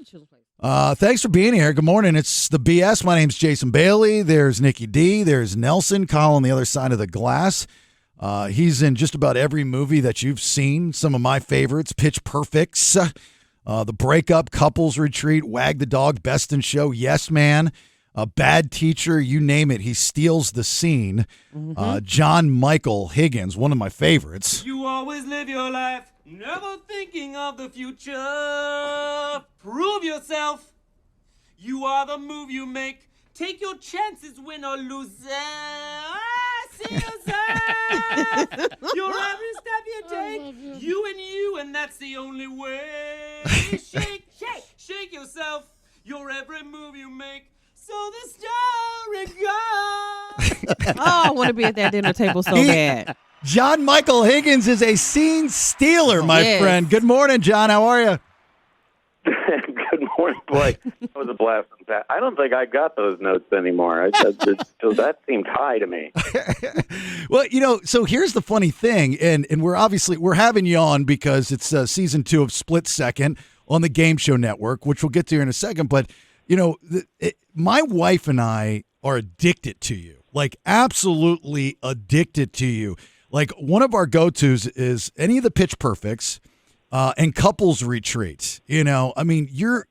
the children's place. Thanks for being here. Good morning. It's the BS. My name's Jason Bailey. There's Nikki D. There's Nelson Call on the other side of the glass. He's in just about every movie that you've seen. Some of my favorites: Pitch Perfects, The Breakup, Couples Retreat, Wag the Dog, Best in Show, Yes Man, A Bad Teacher, you name it. He steals the scene. John Michael Higgins, one of my favorites. You always live your life, never thinking of the future. Prove yourself. You are the move you make. Take your chances, win or lose. See yourself. Your every step you take, you, and that's the only way. Shake, shake, shake yourself. Your every move you make. So the story goes. Oh, I want to be at that dinner table so bad. John Michael Higgins is a scene stealer, my friend. Good morning, John. How are you? Good morning, boy. That was a blast. I don't think I got those notes anymore. So that seemed high to me. Well, so here's the funny thing, and we're having you on because it's season 2 of Split Second on the Game Show Network, which we'll get to in a second. But my wife and I are addicted to you, like absolutely addicted to you. Like one of our go-tos is any of the Pitch Perfects and Couples Retreat. I mean, your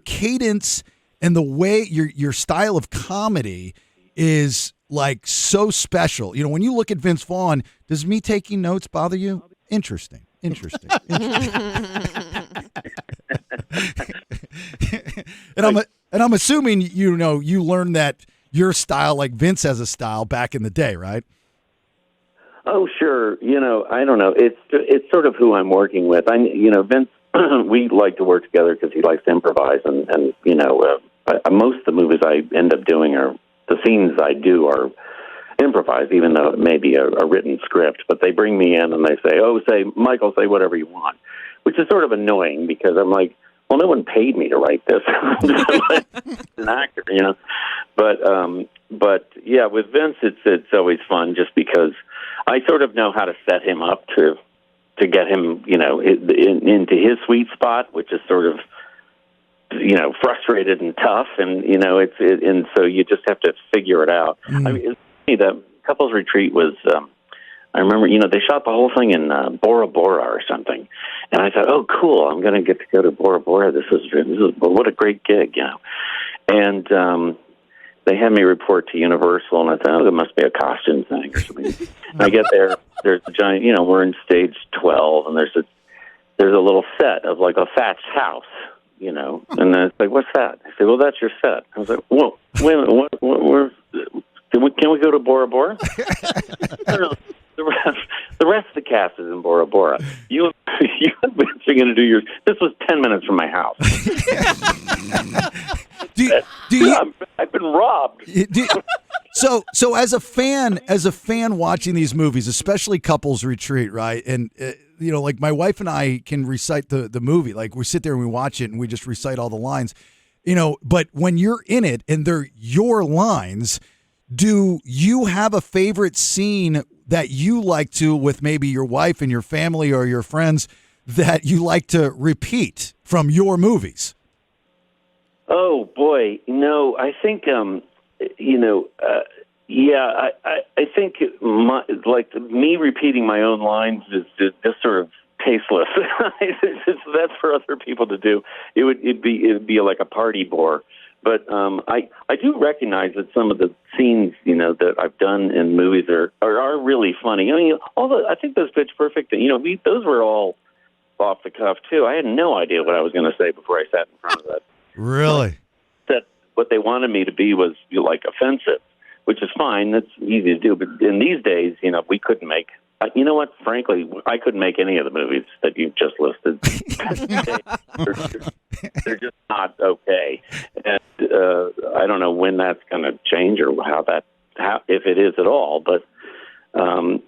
cadence and the way your style of comedy is like so special. When you look at Vince Vaughn, does me taking notes bother you? Interesting. And I'm assuming you learned that your style, like Vince has a style back in the day, right? Oh, sure. I don't know. It's sort of who I'm working with. Vince, we like to work together because he likes to improvise, and most of the movies I end up doing the scenes I do are improvised, even though it may be a written script. But they bring me in and they say, Michael, say whatever you want, which is sort of annoying because I'm like, well, no one paid me to write this. I'm just an actor, But yeah, with Vince, it's always fun just because I sort of know how to set him up to get him, into his sweet spot, which is sort of, frustrated and tough, and and so you just have to figure it out. I mean, the Couples Retreat was. I remember, they shot the whole thing in Bora Bora or something, and I thought, oh, cool, I'm going to get to go to Bora Bora. This is what a great gig, And they had me report to Universal, and I thought, oh, there must be a costume thing or something. And I get there, there's a giant, we're in stage 12, and there's a little set of like a thatched house, and then it's like, what's that? I said, well, that's your set. I was like, whoa, wait a minute, can we go to Bora Bora? No. The rest of the cast is in Bora Bora. You and Vince are going to do yours. This was 10 minutes from my house. I've been robbed. So as a fan watching these movies, especially Couples Retreat, right? And like my wife and I can recite the movie. Like we sit there and we watch it and we just recite all the lines. But when you're in it and they're your lines, do you have a favorite scene that you like to, with maybe your wife and your family or your friends, that you like to repeat from your movies? Oh boy, no, I think I think me repeating my own lines is just sort of tasteless. That's for other people to do. It'd be like a party bore. But I do recognize that some of the scenes, that I've done in movies are really funny. I mean, I think those Pitch Perfect, those were all off the cuff too. I had no idea what I was going to say before I sat in front of that. Really? That what they wanted me to be was like offensive, which is fine. That's easy to do. But in these days, we couldn't make. You know what? Frankly, I couldn't make any of the movies that you just listed. They're just not okay, and I don't know when that's going to change or how if it is at all. But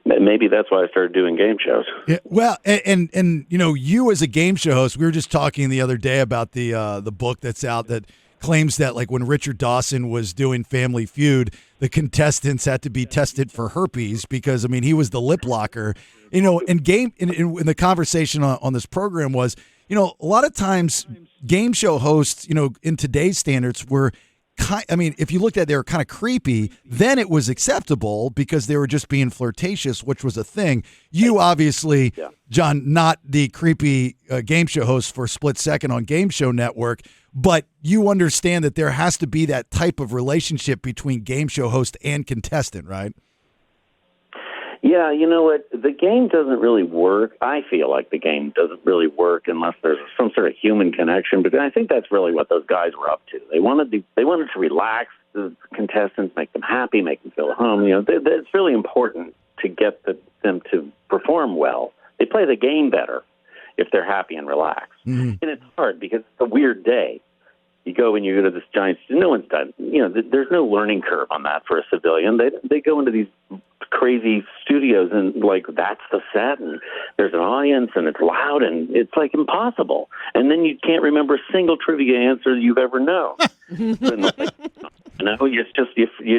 maybe that's why I started doing game shows. Yeah, well, and you as a game show host, we were just talking the other day about the book that's out that claims that like when Richard Dawson was doing Family Feud, the contestants had to be tested for herpes because he was the lip locker. And in the conversation on this program was, a lot of times game show hosts, in today's standards were if you looked at it, they were kind of creepy. Then it was acceptable because they were just being flirtatious, which was a thing. You obviously, John, not the creepy game show host for a split second on Game Show Network, but you understand that there has to be that type of relationship between game show host and contestant, right? Yeah, you know what? The game doesn't really work. I feel like the game doesn't really work unless there's some sort of human connection. But I think that's really what those guys were up to. They wanted to relax the contestants, make them happy, make them feel at home. It's really important to get them to perform well. They play the game better if they're happy and relaxed. Mm-hmm. And it's hard because it's a weird day. You go and you go to this giant. No one's done. There's no learning curve on that for a civilian. They go into these crazy studios and that's the set and there's an audience and it's loud and it's impossible. And then you can't remember a single trivia answer you've ever known. You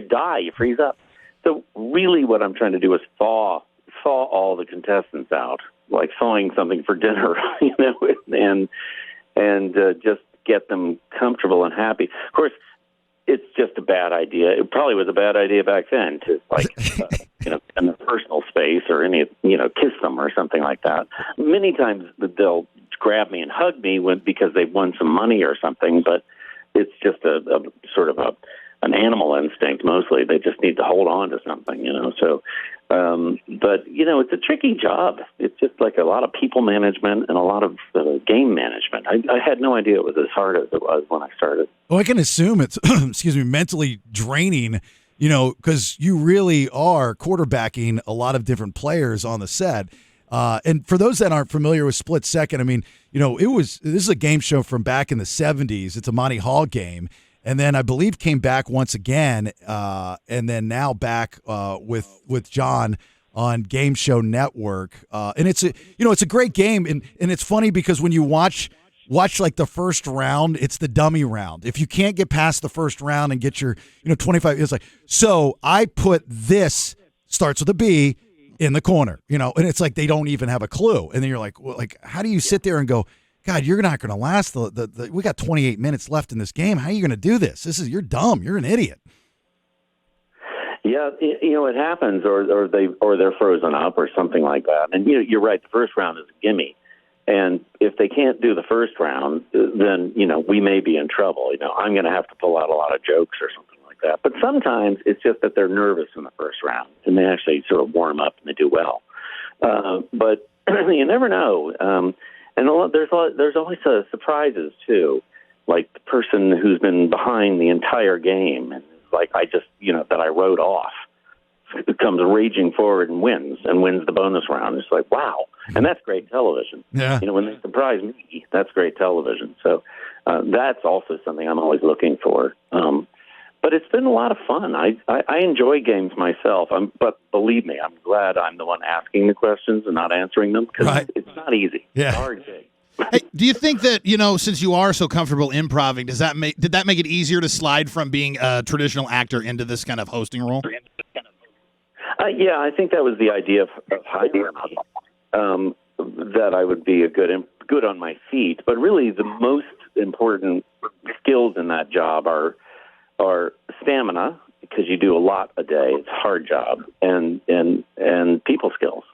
die, you freeze up. So really, what I'm trying to do is thaw all the contestants out, like thawing something for dinner, and just get them comfortable and happy. Of course, it's just a bad idea. It probably was a bad idea back then to in the personal space or kiss them or something like that. Many times they'll grab me and hug me because they've won some money or something, but it's just a sort of an animal instinct mostly. They just need to hold on to something, So, but it's a tricky job. It's just like a lot of people management and a lot of game management. I had no idea it was as hard as it was when I started. Well, I can assume it's, mentally draining, because you really are quarterbacking a lot of different players on the set. And for those that aren't familiar with Split Second, this is a game show from back in the 70s. It's a Monty Hall game. And then I believe came back once again, and then now back with John on Game Show Network. And it's a great game, and it's funny because when you watch like the first round, it's the dummy round. If you can't get past the first round and get your 25, it's so I put this starts with a B in the corner, and it's like they don't even have a clue, and then you're like, well, how do you sit there and go, God, you're not going to last. We got 28 minutes left in this game. How are you going to do this? You're dumb. You're an idiot. Yeah, it happens, or they're frozen up, or something like that. And you're right. The first round is a gimme, and if they can't do the first round, then we may be in trouble. I'm going to have to pull out a lot of jokes or something like that. But sometimes it's just that they're nervous in the first round, and they actually sort of warm up and they do well. But you never know. And there's always surprises, too, like the person who's been behind the entire game, and that I wrote off, comes raging forward and wins the bonus round. It's like, wow. And that's great television. Yeah. When they surprise me, that's great television. So that's also something I'm always looking for. But it's been a lot of fun. I enjoy games myself. But believe me, I'm glad I'm the one asking the questions and not answering them because it's not easy. Yeah. It's a hard thing. Hey, do you think that, since you are so comfortable improvising, did that make it easier to slide from being a traditional actor into this kind of hosting role? Yeah, I think that was the idea of hiring me, that I would be good on my feet. But really, the most important skills in that job are stamina, because you do a lot a day. It's a hard job, and people skills.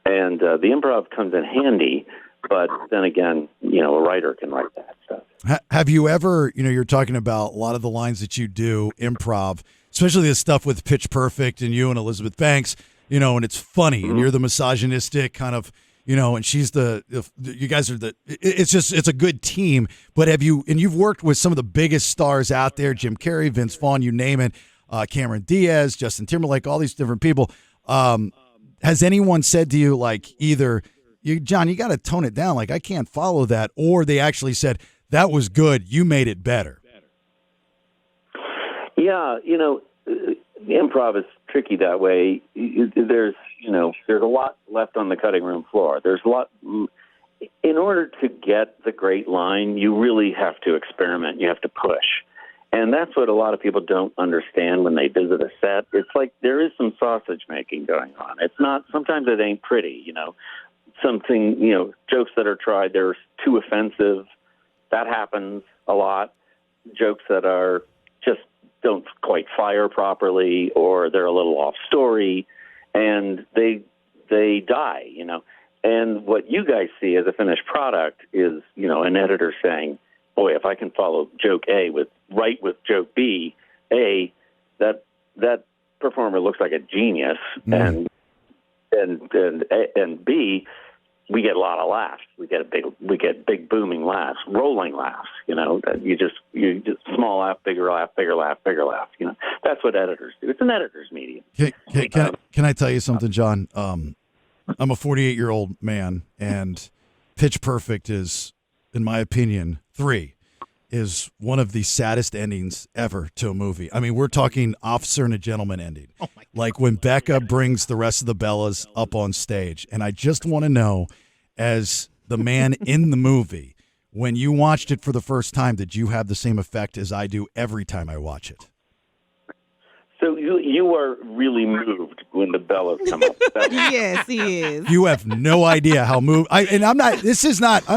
And the improv comes in handy. But then again, a writer can write that stuff. Have you ever, you're talking about a lot of the lines that you do improv, especially this stuff with Pitch Perfect and you and Elizabeth Banks, and it's funny, and you're the misogynistic kind of, and she's you guys are it's a good team. But you've worked with some of the biggest stars out there, Jim Carrey, Vince Vaughn, you name it, Cameron Diaz, Justin Timberlake, all these different people. Has anyone said to you, either, John, you got to tone it down. I can't follow that. Or they actually said, that was good. You made it better. Yeah. Improv is tricky that way. There's a lot left on the cutting room floor. There's a lot. In order to get the great line, you really have to experiment. You have to push. And that's what a lot of people don't understand when they visit a set. It's like there is some sausage making going on. It's not, sometimes it ain't pretty, something, jokes that are tried, they're too offensive. That happens a lot. Jokes that are just don't quite fire properly, or they're a little off story, and they die, And what you guys see as a finished product is, an editor saying, boy, if I can follow joke A with joke B, that performer looks like a genius, and B, we get a lot of laughs. We get big booming laughs, rolling laughs. You just small laugh, bigger laugh, bigger laugh, bigger laugh. That's what editors do. It's an editor's medium. Can I tell you something, John? I'm a 48-year-old man, and Pitch Perfect is, in my opinion, 3 is one of the saddest endings ever to a movie. I mean, we're talking Officer and a Gentleman ending. Oh my God. Like when Becca brings the rest of the Bellas up on stage. And I just want to know, as the man in the movie, when you watched it for the first time, did you have the same effect as I do every time I watch it? So you are really moved when the Bellas come up. Yes, he is. You have no idea how moved. I'm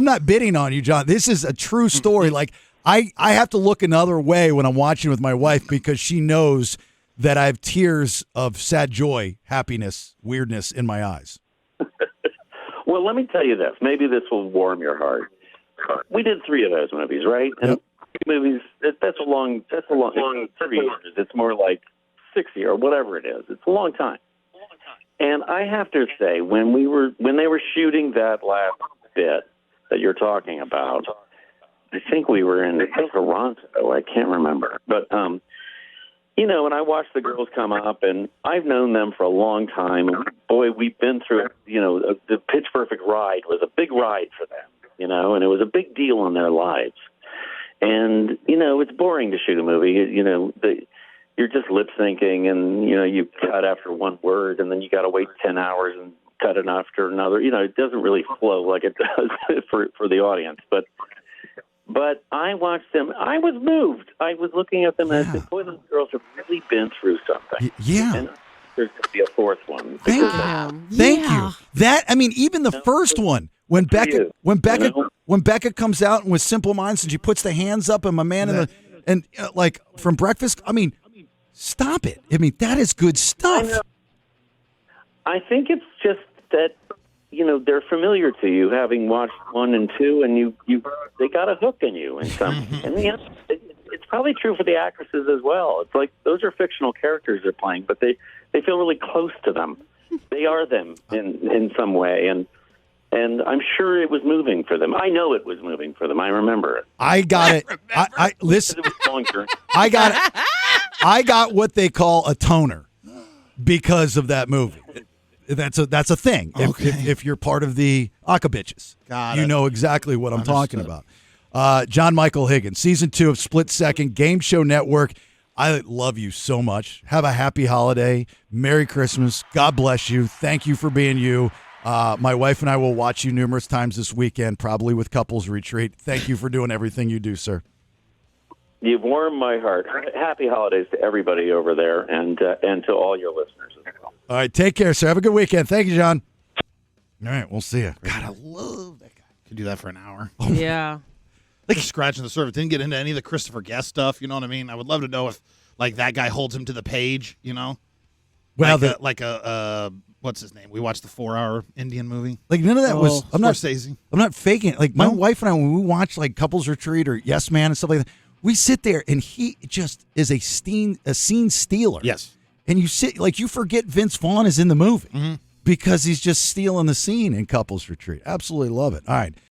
not bidding on you, John. This is a true story. Like, I have to look another way when I'm watching with my wife because she knows that I have tears of sad joy, happiness, weirdness in my eyes. Well, let me tell you this. Maybe this will warm your heart. We did 3 of those movies, right? And movies, that's a long 3 years. It's more like 60 or whatever it is. It's a long time. And I have to say, when they were shooting that last bit that you're talking about, I think we were in Toronto. I can't remember. But, and I watched the girls come up, and I've known them for a long time. And, boy, we've been through, the Pitch Perfect ride was a big ride for them, and it was a big deal in their lives. And, it's boring to shoot a movie. You're just lip syncing, and, you cut after one word, and then you got to wait 10 hours and cut it after another. It doesn't really flow like it does for the audience. But I watched them. I was moved. I was looking at them and I said, boy, those girls have really been through something. Yeah. And there's going to be a 4th one. Thank you. Even the first one, when Becca comes out with Simple Minds and she puts the hands up and my man like from Breakfast, stop it. That is good stuff. I think it's just that, they're familiar to you, having watched 1 and 2, and they got a hook in you in some. And it's probably true for the actresses as well. It's like those are fictional characters they're playing, but they feel really close to them. They are them in some way, and I'm sure it was moving for them. I know it was moving for them. I remember it. I got it. I listen. It was going through. I got it. I got what they call a toner because of that movie. That's a thing. Okay. If you're part of the Aka bitches, you know exactly what I'm talking about. John Michael Higgins, season 2 of Split Second, Game Show Network. I love you so much. Have a happy holiday. Merry Christmas. God bless you. Thank you for being you. My wife and I will watch you numerous times this weekend, probably with Couples Retreat. Thank you for doing everything you do, sir. You've warmed my heart. Happy holidays to everybody over there and to all your listeners as well. All right, take care, sir. Have a good weekend. Thank you, John. All right, we'll see you. God, I love that guy. Could do that for an hour. Yeah. Like scratching the surface. Didn't get into any of the Christopher Guest stuff. You know what I mean? I would love to know if that guy holds him to the page. Well, what's his name? We watched the 4-hour Indian movie. Like none of that was. I'm Scorsese. not faking it. Like my wife and I, when we watch like Couples Retreat or Yes Man and stuff like that, we sit there and he just is a scene stealer. Yes. And you forget Vince Vaughn is in the movie because he's just stealing the scene in Couples Retreat. Absolutely love it. All right.